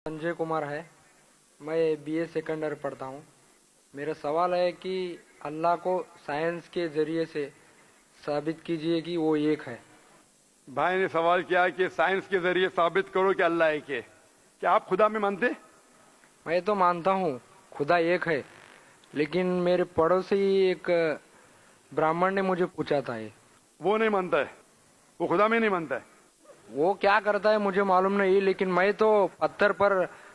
संजय कुमार है। मैं BA second year पढ़ता हूँ। मेरा सवाल है कि अल्लाह को साइंस के जरिए से साबित कीजिए कि वो एक है। भाई ने सवाल किया कि साइंस के जरिए साबित करो कि अल्लाह एक है। क्या आप खुदा में मानते? मैं तो मानता हूँ खुदा एक है, लेकिन मेरे पड़ोसी एक ब्राह्मण ने मुझे पूछा था ये। वो नहीं मानता है, वो खुदा में नहीं मानता है। वो क्या करता है मुझे मालूम नहीं, लेकिन मैं तो पत्थर पर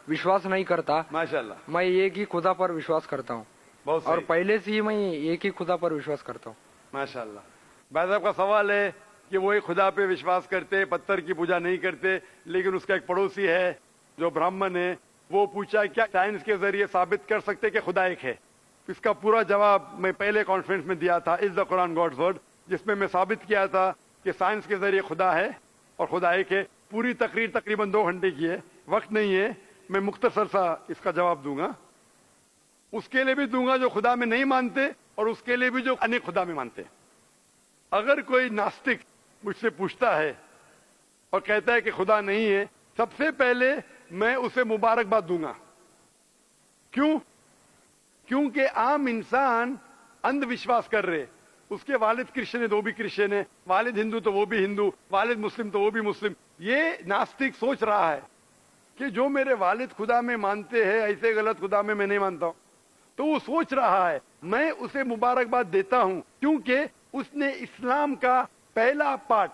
विश्वास नहीं करता। माशाल्लाह, मैं एक ही खुदा पर विश्वास करता हूँ बहुत और सही। पहले से ही मैं एक ही खुदा पर विश्वास करता हूँ। माशाल्लाह। भाई साहब का सवाल है कि वो एक खुदा पे विश्वास करते, पत्थर की पूजा नहीं करते, लेकिन उसका एक पड़ोसी है जो ब्राह्मण है, वो पूछा क्या साइंस के जरिए साबित कर सकते कि खुदा एक है। इसका पूरा जवाब मैं पहले कॉन्फ्रेंस में दिया था, is the Quran God's word, जिसमें मैं साबित किया था कि साइंस के जरिए खुदा है और खुदा एक है। पूरी तकरीर तकरीबन 2 घंटे की है, वक्त नहीं है, मैं मुख्तसर सा इसका जवाब दूंगा। उसके लिए भी दूंगा जो खुदा में नहीं मानते और उसके लिए भी जो अनेक खुदा में मानते। अगर कोई नास्तिक मुझसे पूछता है और कहता है कि खुदा नहीं है, सबसे पहले मैं उसे मुबारकबाद दूंगा। क्यों? क्योंकि आम इंसान अंधविश्वास कर रहे। उसके वालिद क्रिश्चियन है तो वो भी क्रिश्चियन है, वालिद हिंदू तो वो भी हिंदू, वालिद मुस्लिम तो वो भी मुस्लिम। ये नास्तिक सोच रहा है कि जो मेरे वालिद खुदा में मानते हैं ऐसे गलत खुदा में मैं नहीं मानता हूं। तो वो सोच रहा है, मैं उसे मुबारकबाद देता हूं क्योंकि उसने इस्लाम का पहला पार्ट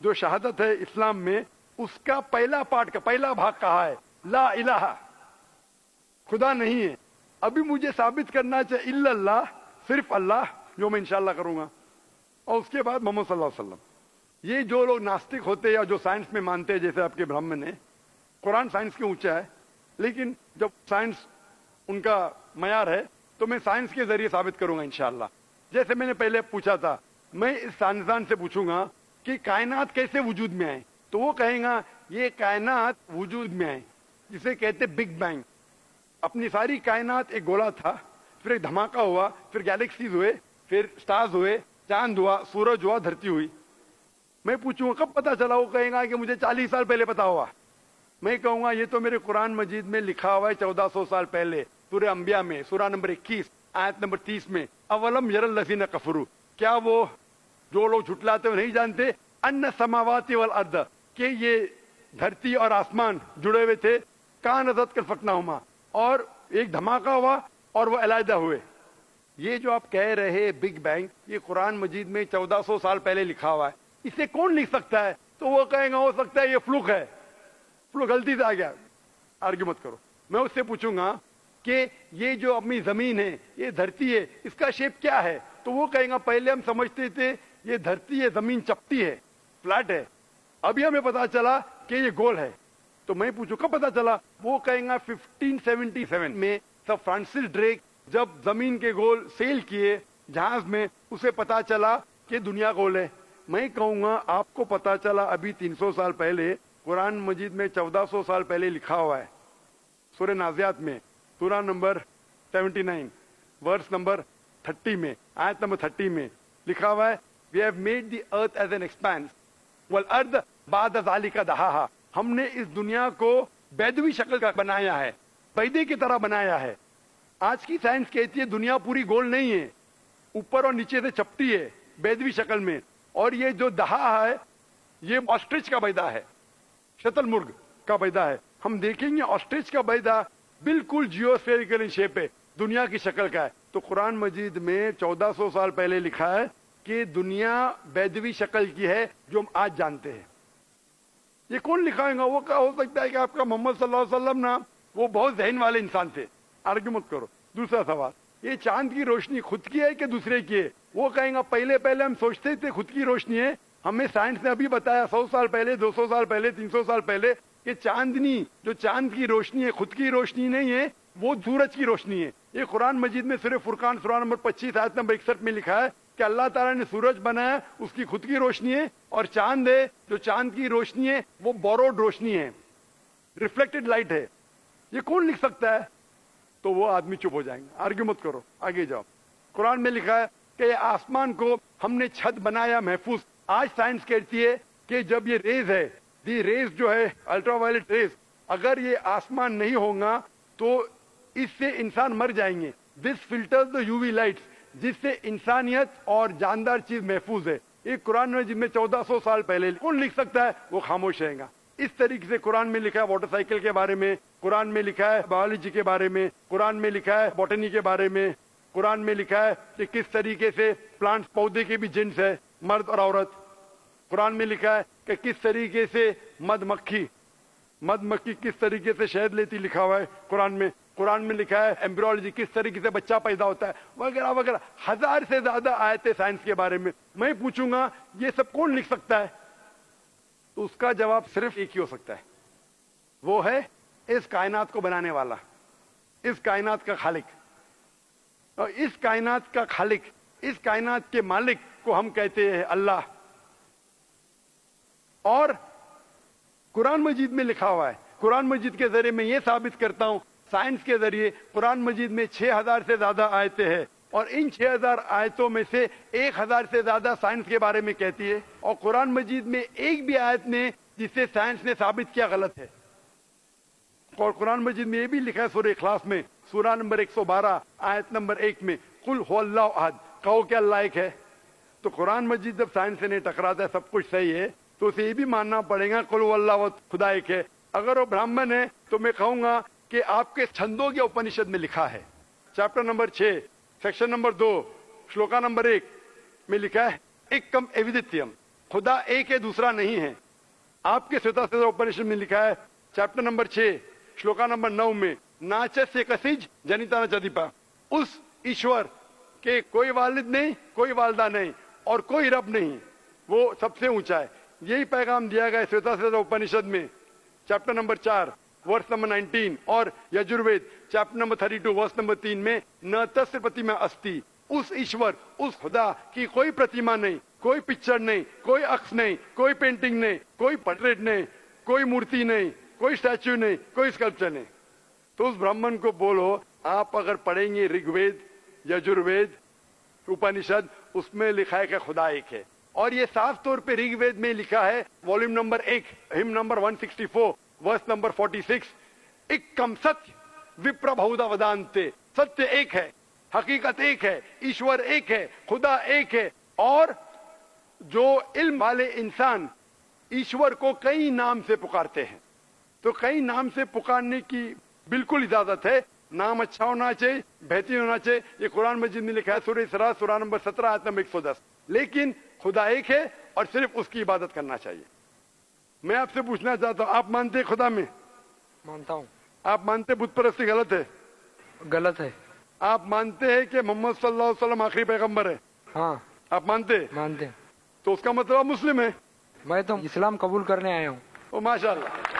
जो शहादत है इस्लाम में, उसका पहला पार्ट का पहला भाग कहा है ला इलाहा, खुदा नहीं है। अभी मुझे साबित करना चाहिए इल्लल्लाह, सिर्फ अल्लाह, जो मैं इंशाल्लाह करूंगा, और उसके बाद मोहम्मद सल्लल्लाहु अलैहि वसल्लम। ये जो लोग नास्तिक होते हैं या जो साइंस में मानते हैं, जैसे आपके ब्राह्मण है, कुरान साइंस के ऊंचा है, लेकिन जब साइंस उनका मयार है तो मैं साइंस के जरिए साबित करूंगा इंशाल्लाह। जैसे मैंने पहले पूछा था, मैं इस साइंसदान से पूछूंगा कि कायनात कैसे वजूद में आए, तो वो कहेगा ये कायनात वजूद में आए जिसे कहते बिग बैंग। अपनी सारी कायनात एक गोला था, फिर एक धमाका हुआ, फिर गैलेक्सीज हुए, फिर स्टार्स हुए, चांद हुआ, सूरज हुआ, धरती हुई। मैं पूछूंगा कब पता चला, वो कहेगा कि मुझे 40 साल पहले पता हुआ। मैं कहूंगा ये तो मेरे कुरान मजीद में लिखा हुआ है 1400 साल पहले, सूरह अंबिया में, सूरह नंबर 21 आयत नंबर 30 में, अवलम यरल लज़ीना कफरू, क्या वो जो लोग झुटलाते हुए नहीं जानते, अन्ना समावाति वल अर्द, कि ये धरती और आसमान जुड़े हुए थे, कान अज़त कल फतनाहुमा, और एक धमाका हुआ और वो अलहदा हुए। ये जो आप कह रहे बिग बैंग, ये कुरान मजीद में 1400 साल पहले लिखा हुआ है, इसे कौन लिख सकता है? तो वो कहेगा हो सकता है ये फ्लूक है, फ्लूक गलती से आ गया। आर्ग्यू मत करो। मैं उससे पूछूंगा कि ये जो अपनी जमीन है, ये धरती है, इसका शेप क्या है? तो वो कहेगा पहले हम समझते थे ये धरती है, जमीन चपटी है, फ्लैट है, अभी हमें पता चला कि ये गोल है। तो मैं पूछू कब पता चला? वो कहेगा 1577 में सर फ्रांसिस ड्रेक जब जमीन के गोल सेल किए जहाज में, उसे पता चला कि दुनिया गोल है। मैं कहूंगा आपको पता चला अभी 300 साल पहले, कुरान मजीद में 1400 साल पहले लिखा हुआ है, सूरह नाज़ियात में, सूरह नंबर 79 वर्स नंबर 30 में, आयत नंबर 30 में लिखा हुआ है, we have made the earth as an expanse वल अर्द बाद ज़ालिका दहाहा, हमने इस दुनिया को बैदवी शक्ल का बनाया है, बैदे की तरह बनाया है। आज की साइंस कहती है दुनिया पूरी गोल नहीं है, ऊपर और नीचे से चपटी है बैदवी शक्ल में, और ये जो दहा है ये ऑस्ट्रिच का बैदा है, शतुरमुर्ग का बैदा है। हम देखेंगे ऑस्ट्रिच का बैदा बिल्कुल जियोस्फेरिकल इन शेप है, दुनिया की शक्ल का है। तो कुरान मजीद में 1400 साल पहले लिखा है कि दुनिया बैदवी शक्ल की है जो हम आज जानते हैं। ये कौन लिखाएगा? वो क्या हो सकता है कि आपका मोहम्मद सल्लल्लाहु अलैहि वसल्लम ना, वो बहुत जहन वाले इंसान थे। आर्ग्यू मत करो। दूसरा सवाल, ये चांद की रोशनी खुद की है कि दूसरे की है? वो कहेगा पहले पहले हम सोचते थे खुद की रोशनी है, हमें साइंस ने अभी बताया 100 साल पहले, 200 साल पहले, 300 साल पहले कि चांदनी जो चांद की रोशनी है खुद की रोशनी नहीं है, वो सूरज की रोशनी है। ये कुरान मजीद में सूरह फुरकान सूरह नंबर 25 आयत नंबर 61 में लिखा है कि अल्लाह ताला ने सूरज बनाया, उसकी खुद की रोशनी है, और चांद है जो चांद की रोशनी है वो बोरोड रोशनी है, रिफ्लेक्टेड लाइट है। ये कौन लिख सकता है? तो वो आदमी चुप हो जाएंगे। आर्ग्यू मत करो, आगे जाओ। कुरान में लिखा है कि आसमान को हमने छत बनाया महफूज। आज साइंस कहती है कि जब ये रेज है, दी रेज जो है अल्ट्रावायलेट रेज, اگر یہ آسمان نہیں ہوگا تو اس سے انسان مر جائیں گے. This filters the U V lights, جس سے انسانیت اور جاندار چیز محفوظ ہے. یہ قرآن میں جن میں 1400 سال پہلے کون لکھ سکتا ہے, وہ خاموش رہے گا. اس طریقے سے قرآن میں لکھا ہے واٹر سائیکل کے بارے میں, قرآن میں لکھا ہے بایولوجی کے بارے میں, قرآن میں لکھا ہے بوٹنی کے بارے میں, قرآن میں لکھا ہے کہ کس طریقے سے پلانٹس پودے کے بھی جنس ہے, مرد اور عورت. قرآن میں لکھا ہے کہ کس طریقے سے مد مکھی کس طریقے سے شہد لیتی, لکھا ہوا ہے قرآن میں. قرآن میں لکھا ہے ایمبریولوجی, کس طریقے سے بچہ پیدا ہوتا ہے, وغیرہ وغیرہ. 1000 سے زیادہ آیتیں سائنس کے بارے میں. میں پوچھوں گا یہ سب کون لکھ سکتا ہے, تو اس کا جواب صرف ایک ہی ہو سکتا ہے, وہ ہے اس کائنات کو بنانے والا, اس کائنات کا خالق. اور اس کائنات کا خالق, اس کائنات کے مالک کو ہم کہتے ہیں اللہ. اور قرآن مجید میں لکھا ہوا ہے, قرآن مجید کے ذریعے میں یہ ثابت کرتا ہوں, سائنس کے ذریعے قرآن مجید میں 6000 سے زیادہ آیتیں ہیں, اور ان 6000 آیتوں میں سے 1000 سے زیادہ سائنس کے بارے میں کہتی ہے, اور قرآن مجید میں ایک بھی آیت نے جسے سائنس نے ثابت کیا غلط ہے. اور قرآن مجید میں یہ بھی لکھا ہے سورہ اخلاص میں, سورہ نمبر 112 آیت نمبر 1 میں, قل هو اللہ احد, کہو کہ اللہ ایک ہے. تو قرآن مجید جب سائنس سے نہیں ٹکراتا ہے, سب کچھ صحیح ہے, تو اسے یہ بھی ماننا پڑے گا قل هو اللہ احد, خدا ایک ہے. اگر وہ برہمن ہے تو میں کہوں گا کہ آپ کے چھندوگیہ اپنشد میں لکھا ہے, chapter number 6 section number 2 shloka number 1 میں لکھا ہے ایکم ایودتیم, خدا ایک ہے دوسرا نہیں ہے. آپ کے سوتا سوتا اپنشد میں لکھا ہے چیپٹر نمبر 6 شلوکا نمبر 9 میں ناچس کسیج جنیتا نچدیپا, اس ایشور کے کوئی والد نہیں, کوئی والدہ نہیں, اور کوئی رب نہیں, وہ سب سے اونچا ہے. یہی پیغام دیا گیا سوتا سوتا اپنشد میں چیپٹر نمبر 4 ورس نمبر 19, اور Yajurveda chapter number 32 verse number 3 میں نہ تس پرتیما استی, اس ایشور, اس خدا کی کوئی پرتیما نہیں, کوئی پکچر نہیں, کوئی عکس نہیں, کوئی پینٹنگ نہیں, کوئی پورٹریٹ نہیں, کوئی مورتی نہیں, کوئی اسٹیچو نہیں, کوئی اسکلپچر نہیں. تو اس برہمن کو بولو, آپ اگر پڑھیں گے رگ وید, یجروید, اپنشد, اس میں لکھا ہے کہ خدا ایک ہے. اور یہ صاف طور پہ رگ وید میں لکھا ہے والیوم نمبر 1 ہم نمبر 164 ورس نمبر 46, ایکم ستیہ وپر بہودا ودانتے, ستیہ ایک ہے, حقیقت ایک ہے, ایشور ایک ہے, خدا ایک ہے. اور جو علم والے انسان ایشور کو کئی نام سے پکارتے ہیں, تو کئی نام سے پکارنے کی بالکل اجازت ہے. نام اچھا ہونا چاہیے, بہترین ہونا چاہیے. یہ قرآن مجید میں لکھا ہے سورہ اسراء سورہ نمبر 17 آیت نمبر 110. لیکن خدا ایک ہے اور صرف اس کی عبادت کرنا چاہیے. میں آپ سے پوچھنا چاہتا ہوں, آپ مانتے ہیں خدا میں؟ مانتا ہوں. آپ مانتے ہیں بت پرستی غلط ہے؟ غلط ہے. آپ مانتے ہیں کہ محمد صلی اللہ علیہ وسلم آخری پیغمبر ہے؟ ہاں آپ مانتے ہیں؟ مانتے ہیں. تو اس کا مطلب آپ مسلم ہے. میں تو اسلام قبول کرنے آیا ہوں. او ماشاء اللہ.